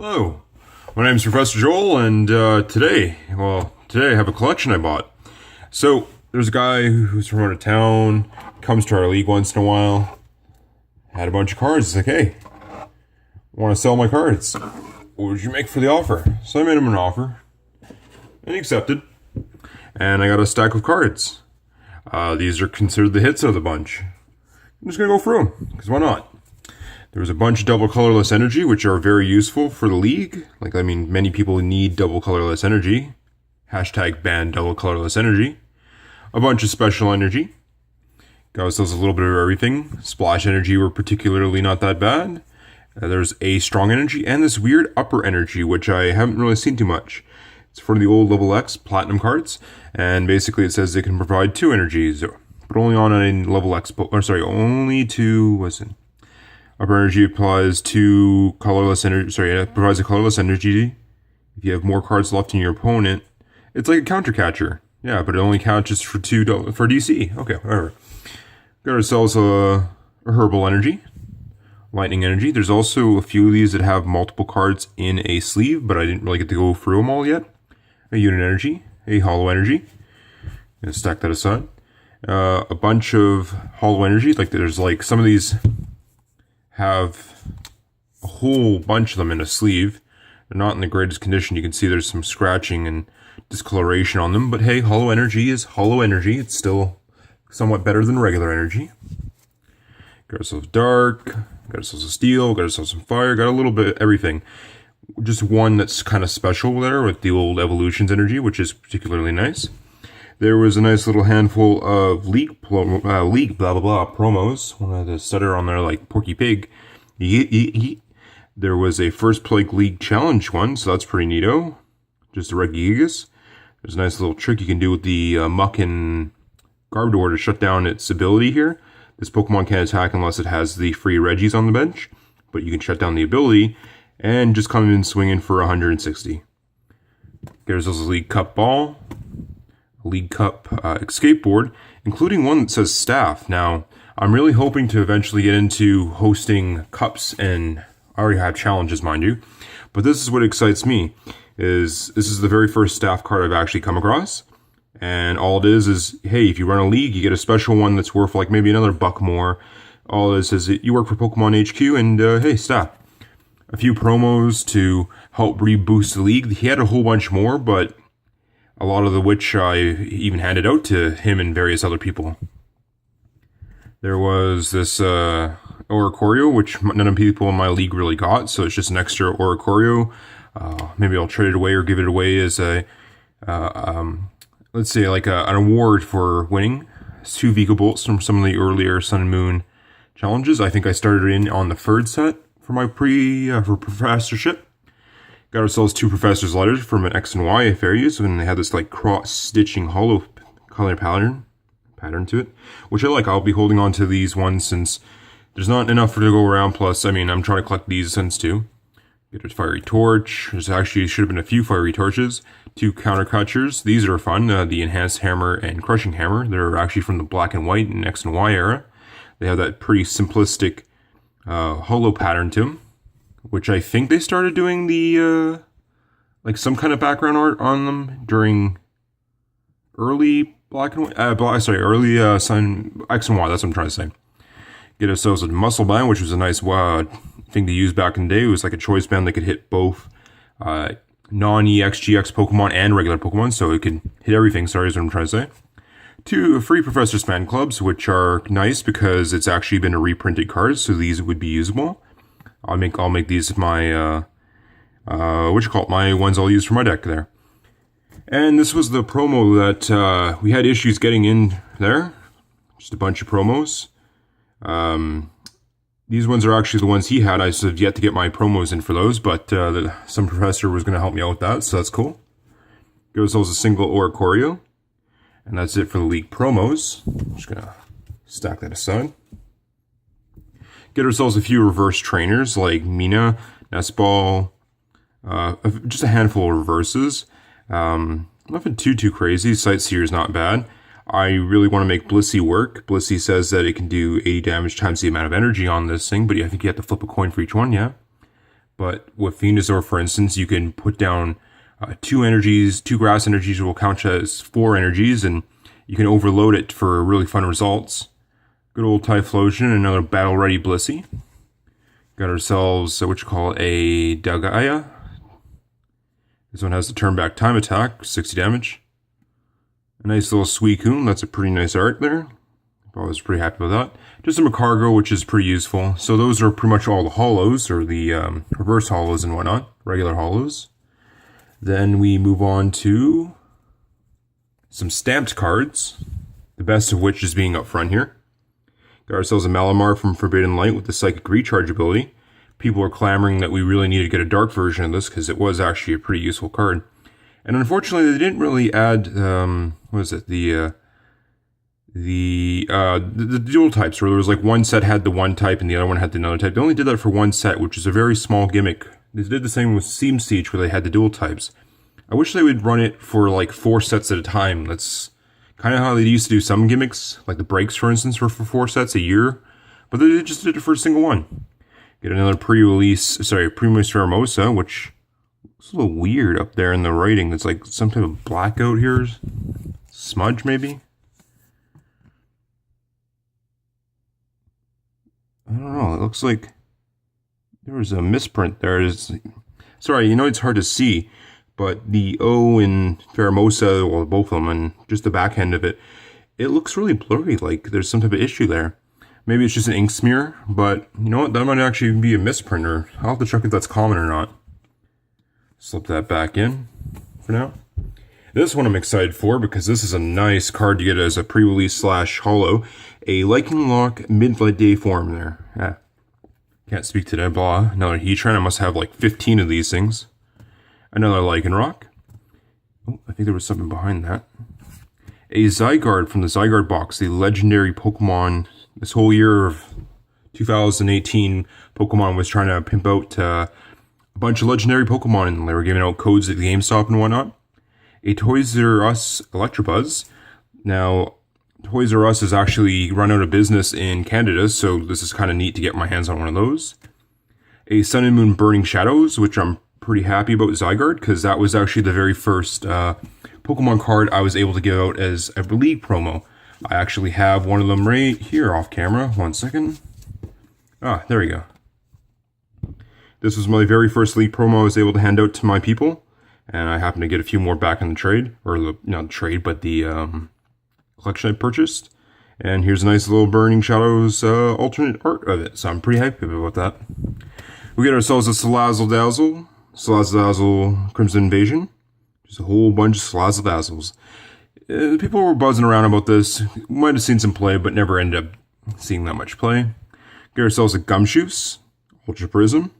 Hello, my name is Professor Joel, and today I have a collection I bought. So, there's a guy who's from out of town, comes to our league once in a while, had a bunch of cards. He's like, hey, I want to sell my cards. What would you make for the offer? So I made him an offer, and he accepted. And I got a stack of cards. These are considered the hits of the bunch. I'm just going to go through them, because why not? There was a bunch of double colorless energy, which are very useful for the league. Many people need double colorless energy. Hashtag ban double colorless energy. A bunch of special energy. Got ourselves a little bit of everything. Splash energy were particularly not that bad. There's a strong energy and this weird upper energy, which I haven't really seen too much. It's for the old level X platinum cards, and basically it says they can provide 2 energies, but only on a level X, only to, upper energy applies to colorless energy, it provides a colorless energy if you have more cards left in your opponent. It's like a counter catcher. Yeah, but it only catches for for DC. Okay, whatever. Got ourselves a herbal energy. Lightning energy. There's also a few of these that have multiple cards in a sleeve, but I didn't really get to go through them all yet. A unit energy. A hollow energy. Gonna stack that aside. A bunch of hollow energy. There's some of these have a whole bunch of them in a sleeve. They're not in the greatest condition. You can see there's some scratching and discoloration on them, but hey, hollow energy is hollow energy. It's still somewhat better than regular energy. Got ourselves dark, got ourselves a steel, got ourselves some fire, got a little bit of everything. Just one that's kind of special there with the old evolutions energy, which is particularly nice. There was a nice little handful of league blah blah blah promos. One had to stutter on there like Porky Pig. There was a first play league challenge one, so that's pretty neato. Just a Regigigas. There's a nice little trick you can do with the Muck and Garbodor to shut down its ability here. This Pokemon can't attack unless it has the free Regis on the bench, but you can shut down the ability and just come in swinging for 160. There's also a League Cup ball. League Cup escape board, including one that says staff. Now, I'm really hoping to eventually get into hosting cups, and I already have challenges, mind you. But this is what excites me, this is the very first staff card I've actually come across. And all it is, hey, if you run a league, you get a special one that's worth maybe another $1 more. All it is you work for Pokemon HQ, and hey, staff. A few promos to help reboost the league. He had a whole bunch more, but a lot of which I even handed out to him and various other people. There was this Oricorio, which none of the people in my league really got, so it's just an extra Oricorio. Maybe I'll trade it away or give it away as an award for winning. 2 Vigabolts from some of the earlier Sun and Moon challenges. I think I started in on the third set for my for professorship. Got ourselves 2 Professor's Letters from an X and Y Apharius, and they had this cross-stitching hollow color pattern to it, which I like. I'll be holding on to these ones since there's not enough to go around. Plus, I'm trying to collect these since too. Get a Fiery Torch. There's actually should have been a few Fiery Torches. 2 Counter Catchers. These are fun. The Enhanced Hammer and Crushing Hammer. They're actually from the Black and White and X and Y era. They have that pretty simplistic hollow pattern to them, which I think they started doing the some kind of background art on them during early Black and White. Early Sun X and Y. That's what I'm trying to say. Get ourselves a Muscle Band, which was a nice thing to use back in the day. It was like a choice band that could hit both non-EX, GX Pokemon and regular Pokemon, so it could hit everything. Sorry, is what I'm trying to say. 2 free Professor's Fan Clubs, which are nice because it's actually been a reprinted card, so these would be usable. I'll make these my my ones I'll use for my deck there. And this was the promo that we had issues getting in there. Just a bunch of promos. These ones are actually the ones he had. I have yet to get my promos in for those, but some professor was going to help me out with that, so that's cool. Goes also a single Oricorio. And that's it for the league promos. I'm just going to stack that aside. Get ourselves a few reverse trainers like Mina, Nestball, just a handful of reverses. Nothing too crazy. Sightseer is not bad. I really want to make Blissey work. Blissey says that it can do 80 damage times the amount of energy on this thing, but I think you have to flip a coin for each one, yeah. But with Venusaur, for instance, you can put down two energies, two grass energies will count as four energies, and you can overload it for really fun results. Good old Typhlosion, another battle-ready Blissey. Got ourselves what you call a Dagaya. This one has the turn back time attack, 60 damage. A nice little Suicune, that's a pretty nice art there. I was pretty happy with that. Just a Magcargo, which is pretty useful. So those are pretty much all the holos, or the reverse holos and whatnot, regular holos. Then we move on to some stamped cards, the best of which is being up front here. Got ourselves a Malamar from Forbidden Light with the Psychic Recharge ability. People are clamoring that we really need to get a dark version of this because it was actually a pretty useful card. And unfortunately, they didn't really add, what is it, the dual types, where there was like one set had the one type and the other one had the another type. They only did that for one set, which is a very small gimmick. They did the same with Seam Siege, where they had the dual types. I wish they would run it for like 4 sets at a time. That's kind of how they used to do some gimmicks, like the breaks, for instance, were for 4 sets a year. But they just did it for a single one. Get another pre-release, Primus Pheromosa, which looks a little weird up there in the writing. It's like some type of blackout here. Smudge, maybe? I don't know. It looks like there was a misprint there. Sorry, it's hard to see, but the O in Pheromosa, well, both of them, and just the back end of it, it looks really blurry, like there's some type of issue there. Maybe it's just an ink smear, but you know what? That might actually be a misprint, or I'll have to check if that's common or not. Slip that back in for now. This one I'm excited for because this is a nice card to get as a pre-release / holo. A Lycanroc Midnight Day form there. Can't speak today, blah. Another Heatran. I must have like 15 of these things. Another Lycanroc. Oh, I think there was something behind that. A Zygarde from the Zygarde box, the legendary Pokemon. This whole year of 2018, Pokemon was trying to pimp out a bunch of legendary Pokemon, and they were giving out codes at GameStop and whatnot. A Toys R Us Electabuzz. Now, Toys R Us has actually run out of business in Canada, so this is kind of neat to get my hands on one of those. A Sun and Moon Burning Shadows, which I'm pretty happy about Zygarde, because that was actually the very first Pokemon card I was able to give out as a League promo. I actually have one of them right here off camera. 1 second. Ah, there we go. This was my very first League promo I was able to hand out to my people, and I happened to get a few more back in the trade, or not the trade, but the collection I purchased. And here's a nice little Burning Shadows alternate art of it, so I'm pretty happy about that. We get ourselves a Salazzle Dazzle, Crimson Invasion, just a whole bunch of Salazzle Dazzles. People were buzzing around about this, might have seen some play, but never ended up seeing that much play. Get ourselves a Gumshoos, Ultra Prism,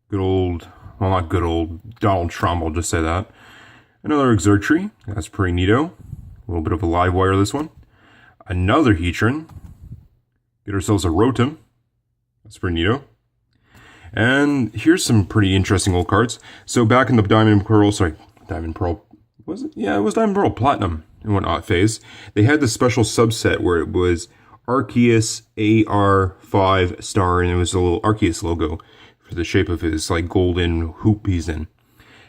good old, well, not good old, Donald Trump, I'll just say that. Another Xurkitree, that's pretty neato. A little bit of a live wire, this one. Another Heatran. Get ourselves a Rotom, that's pretty neato. And here's some pretty interesting old cards. So back in the Diamond Pearl, was it? Yeah, it was Diamond Pearl Platinum and whatnot phase. They had this special subset where it was Arceus AR5 star, and it was a little Arceus logo for the shape of his like golden hoop he's in.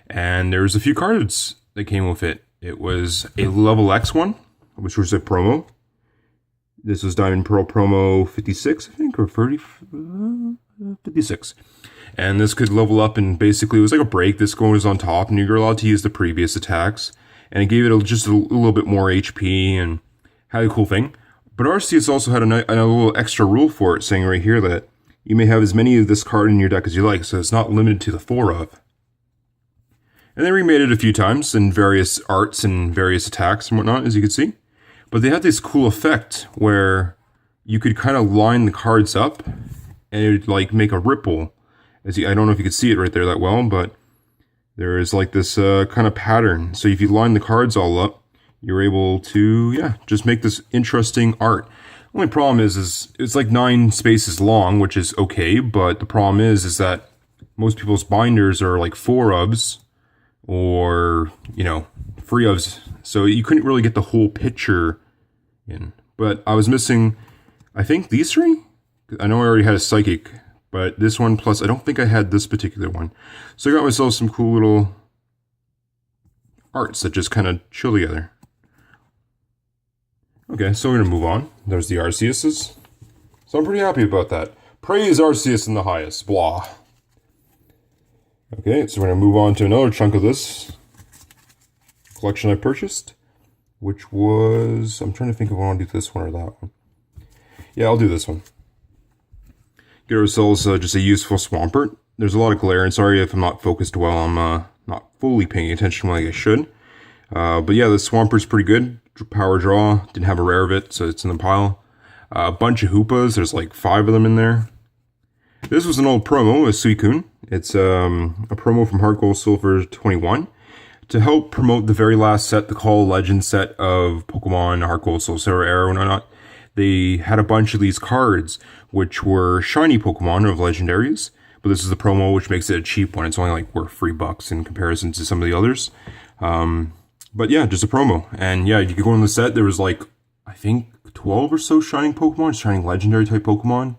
And there was a few cards that came with it. It was a level X one, which was a promo. This was Diamond Pearl promo 56, I think, or 56. And this could level up, and basically it was like a break. This one was on top, and you were allowed to use the previous attacks. And it gave it just a little bit more HP and had a cool thing. But Arceus also had a little extra rule for it, saying right here that you may have as many of this card in your deck as you like, so it's not limited to the 4 of. And they remade it a few times in various arts and various attacks and whatnot, as you can see. But they had this cool effect where you could kind of line the cards up and it would like make a ripple. I don't know if you could see it right there that well, but there is like this kind of pattern. So if you line the cards all up, you're able to, just make this interesting art. Only problem is it's like 9 spaces long, which is okay, but the problem is that most people's binders are like 4 ofs or, 3 ofs. So you couldn't really get the whole picture in. But I was missing, I think, these 3? I know I already had a Psychic But this one, plus I don't think I had this particular one. So I got myself some cool little arts that just kind of chill together. Okay, so we're going to move on. There's the Arceus's. So I'm pretty happy about that. Praise Arceus in the highest. Blah. Okay, so we're going to move on to another chunk of this collection I purchased, which was... I'm trying to think if I want to do this one or that one. Yeah, I'll do this one. Get ourselves just a useful Swampert. There's a lot of glare, and sorry if I'm not focused well. I'm not fully paying attention like I should. But yeah, the Swampert's pretty good. Power draw. Didn't have a rare of it, so it's in the pile. A bunch of Hoopas. There's like 5 of them in there. This was an old promo, a Suicune. It's a promo from Heart Gold Silver 21 to help promote the very last set, the Call of Legends set of Pokemon Heart Gold Silver era and whatnot. They had a bunch of these cards, which were shiny Pokemon of legendaries, but this is the promo, which makes it a cheap one. It's only like worth $3 in comparison to some of the others. But yeah, just a promo. And yeah, you could go in the set. There was like, I think 12 or so shining Pokemon, shining legendary type Pokemon.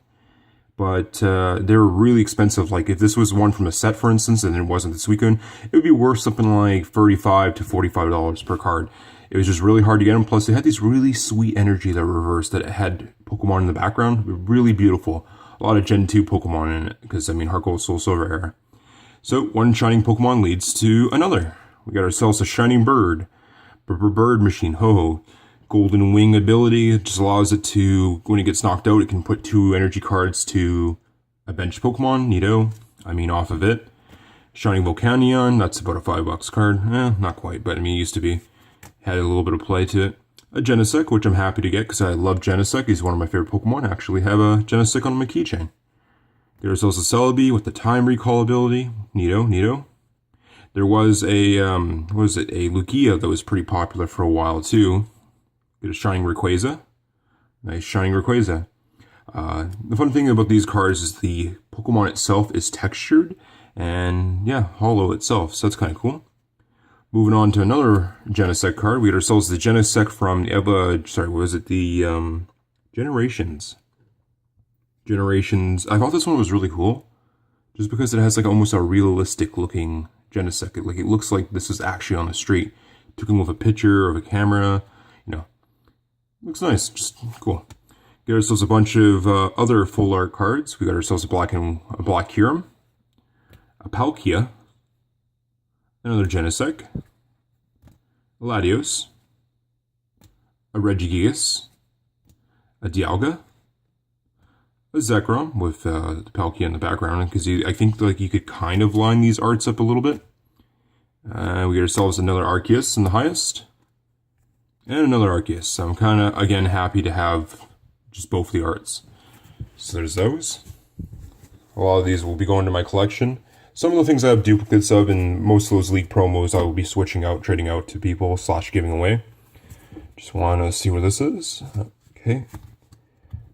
But they were really expensive. Like if this was one from a set, for instance, and it wasn't the Suicune, it would be worth something like $35 to $45 per card. It was just really hard to get them. Plus, they had these really sweet energy that reversed that had Pokemon in the background. Really beautiful. A lot of Gen 2 Pokemon in it. Because, I mean, Heart Gold Soul Silver era. So, one shining Pokemon leads to another. We got ourselves a Shining Bird. Bird Machine. Ho-Ho. Golden Wing ability. It just allows it to, when it gets knocked out, it can put 2 energy cards to a bench Pokemon. Neato. I mean, off of it. Shining Volcanion. That's about a $5 card. Not quite, but I mean, it used to be. Had a little bit of play to it. A Genesect, which I'm happy to get because I love Genesect. He's one of my favorite Pokemon. I actually have a Genesect on my keychain. There's also Celebi with the Time Recall ability. Neato. There was a, a Lugia that was pretty popular for a while too. Get a Shining Rayquaza. Nice Shining Rayquaza. The fun thing about these cards is the Pokemon itself is textured and yeah, hollow itself. So that's kind of cool. Moving on to another Genesect card, we got ourselves the Genesect from the Generations. Generations. I thought this one was really cool, just because it has like almost a realistic looking Genesect. Like it looks like this is actually on the street. Took him with a picture of a camera, you know. Looks nice, just cool. Get ourselves a bunch of other full art cards. We got ourselves a Black Kyurem, a Palkia. Another Genesect, a Latios, a Regigigas, a Dialga, a Zekrom with the Palkia in the background, because I think like you could kind of line these arts up a little bit. We get ourselves another Arceus in the highest, and another Arceus. So I'm kind of, again, happy to have just both the arts. So there's those. A lot of these will be going to my collection. Some of the things I have duplicates of, and most of those league promos I will be switching out, trading out to people, / giving away. Just want to see where this is. Okay.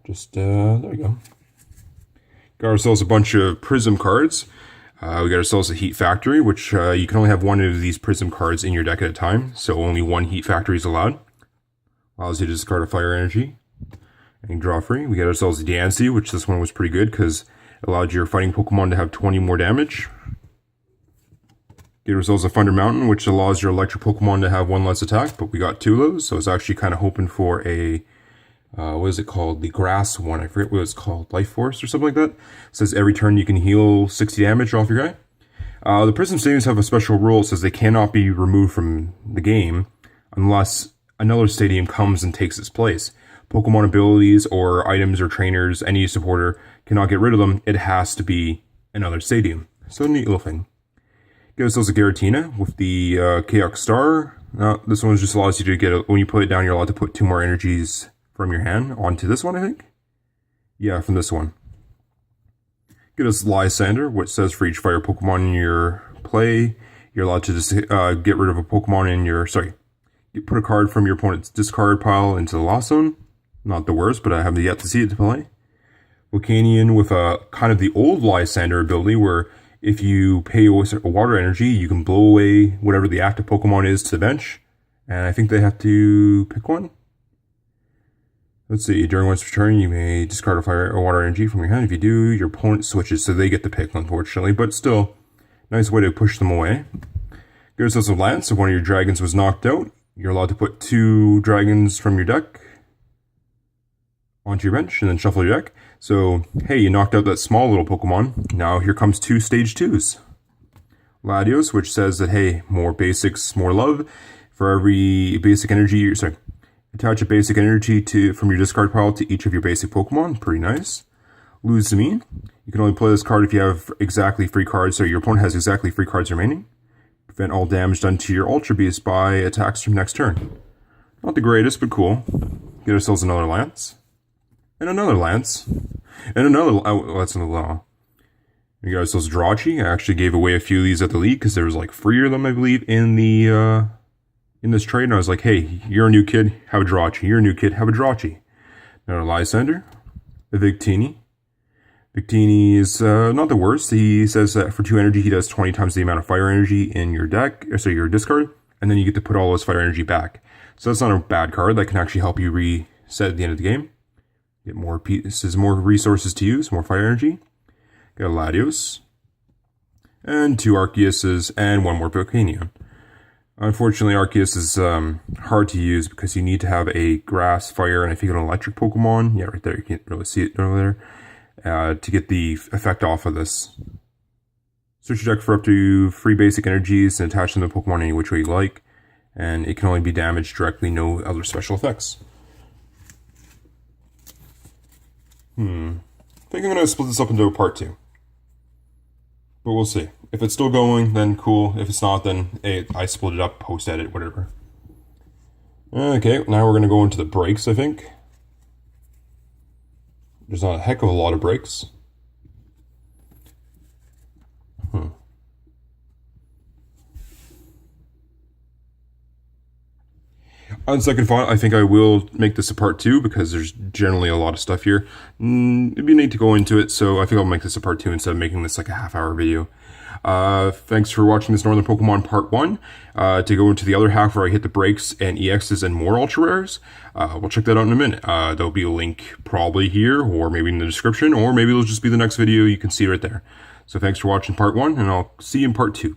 Just, there we go. Got ourselves a bunch of Prism cards. We got ourselves a Heat Factory, which you can only have one of these Prism cards in your deck at a time, so only one Heat Factory is allowed. Allows you to discard a Fire Energy and draw free. We got ourselves a Diancie, which this one was pretty good because it allowed your fighting Pokemon to have 20 more damage. Get ourselves a Thunder Mountain, which allows your electric Pokemon to have 1 less attack, but we got 2 of those, so I was actually kind of hoping for a, what is it called? The grass one. I forget what it's called. Life Force or something like that. It says every turn you can heal 60 damage off your guy. The Prism Stadiums have a special rule. It says they cannot be removed from the game unless another stadium comes and takes its place. Pokemon abilities or items or trainers, any supporter cannot get rid of them. It has to be another stadium. So neat little thing. Get ourselves a Giratina with the Chaos Star. This one just allows you to get, when you put it down, you're allowed to put 2 more energies from your hand onto this one, I think. Yeah, from this one. Get us Lysander, which says for each fire Pokemon in your play, you're allowed to just get rid of a Pokemon in your, you put a card from your opponent's discard pile into the Lost Zone. Not the worst, but I haven't yet to see it to play. Volcanion with a kind of the old Lysander ability where if you pay a water energy, you can blow away whatever the active Pokemon is to the bench. And I think they have to pick one. Let's see. During one's turn, you may discard a fire or water energy from your hand. If you do, your opponent switches, so they get the pick, unfortunately. But still, nice way to push them away. Give yourself some Lance. If one of your dragons was knocked out, you're allowed to put 2 dragons from your deck onto your bench and then shuffle your deck. So, hey, you knocked out that small little Pokemon. Now here comes 2 stage 2s. Latios, which says that, hey, more basics, more love. For every basic energy, attach a basic energy from your discard pile to each of your basic Pokemon. Pretty nice. Lose Zameen. You can only play this card if you have exactly 3 cards, so your opponent has exactly 3 cards remaining. Prevent all damage done to your Ultra Beast by attacks from next turn. Not the greatest, but cool. Get ourselves another Lance. And another Lance. And another... Oh, that's another Law. We got ourselves Jirachi. I actually gave away a few of these at the league because there was like 3 of them, I believe, in the in this trade. And I was like, hey, you're a new kid, have a Jirachi. You're a new kid, have a Jirachi. Another Lysander. A Victini. Victini is not the worst. He says that for 2 energy, he does 20 times the amount of fire energy in your deck, or so your discard, and then you get to put all those fire energy back. So that's not a bad card. That can actually help you reset at the end of the game. Get more pieces, more resources to use, more fire energy. Get a Latios. And 2 Arceuses, and 1 more Volcanion. Unfortunately, Arceus is hard to use because you need to have a grass, fire, and I think an electric Pokemon. Yeah, right there. You can't really see it over there. To get the effect off of this. Search your deck for up to 3 basic energies and attach them to Pokemon any which way you like. And it can only be damaged directly, no other special effects. I think I'm going to split this up into a part 2. But we'll see. If it's still going, then cool. If it's not, then I split it up, post-edit, whatever. Okay, now we're going to go into the breaks, I think. There's not a heck of a lot of breaks. On second thought, I think I will make this a part 2 because there's generally a lot of stuff here. It'd be neat to go into it, so I think I'll make this a part 2 instead of making this like a half-hour video. Thanks for watching this Northern Pokemon Part 1. To go into the other half where I hit the breaks and EXs and more Ultra Rares, we'll check that out in a minute. There'll be a link probably here, or maybe in the description, or maybe it'll just be the next video. You can see right there. So thanks for watching Part 1, and I'll see you in Part 2.